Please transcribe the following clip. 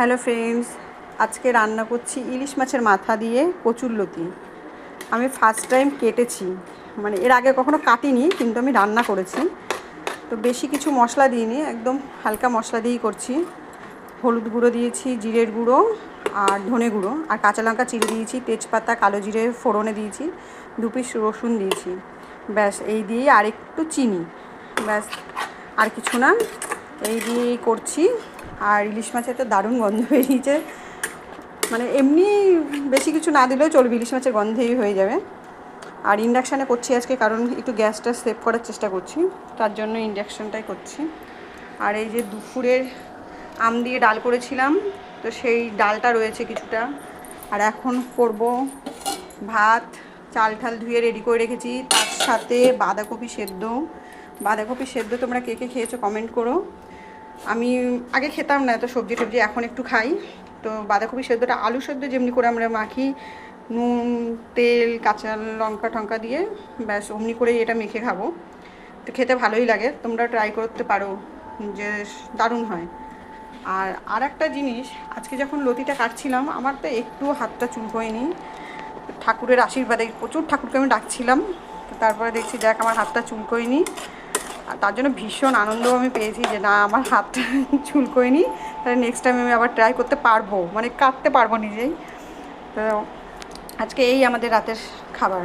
Hello friends, আজকে রান্না করছি ইলিশ মাছের মাথা দিয়ে কচুরলতি। আমি ফার্স্ট টাইম কেটেছি, মানে এর আগে কখনো কাটিনি, কিন্তু আমি রান্না করেছি। তো বেশি কিছু মশলা দিইনি, একদম হালকা মশলা দিয়েই করছি। হলুদ গুঁড়ো দিয়েছি, জিরের গুঁড়ো আর ধনে গুঁড়ো, আর কাঁচা লঙ্কা চিড়ে দিয়েছি, তেজপাতা কালো জিরে ফোড়নে দিয়েছি, 2 পিস রসুন দিয়েছি। ব্যাস এই দিয়েই, আর একটু চিনি, ব্যাস আর কিছু না। এই দিয়েই করছি। আর ইলিশ মাছের তো দারুণ গন্ধ বেরিয়েছে, মানে এমনি বেশি কিছু না দিলেও চলবে, ইলিশ মাছের গন্ধেই হয়ে যাবে। আর ইন্ডাকশানে করছি আজকে, কারণ একটু গ্যাসটা সেভ করার চেষ্টা করছি, তার জন্য ইন্ডাকশানটাই করছি। আর এই যে দুপুরের আম দিয়ে ডাল করেছিলাম, তো সেই ডালটা রয়েছে কিছুটা। আর এখন করব ভাত, চাল ঠাল ধুয়ে রেডি করে রেখেছি, তার সাথে বাঁধাকপি সেদ্ধ। বাঁধাকপি সেদ্ধ তোমরা কে কে খেয়েছো কমেন্ট করো। আমি আগে খেতাম না এত সবজি টবজি, এখন একটু খাই। তো বাঁধাকপি সেদ্ধটা আলু সেদ্ধ যেমনি করে আমরা মাখি, নুন তেল কাঁচা লঙ্কা টঙ্কা দিয়ে, ব্যাস অমনি করেই এটা মেখে খাবো। তো খেতে ভালোই লাগে, তোমরা ট্রাই করতে পারো, যে দারুণ হয়। আর একটা জিনিস, আজকে যখন লতিটা কাটছিলাম আমার তো একটু হাতটা চুলকোয়নি। ঠাকুরের আশীর্বাদে প্রচুর ঠাকুরকে আমি ডাকছিলাম, তো তারপরে দেখছি দেখ আমার হাতটা চুলকোয়নি। আর তার জন্য ভীষণ আনন্দও আমি পেয়েছি যে না, আমার হাতটা চুলকোয়নি। তাহলে নেক্সট টাইম আমি আবার ট্রাই করতে পারবো, মানে কাটতে পারবো নিজেই। তো আজকে এই আমাদের রাতের খাবার।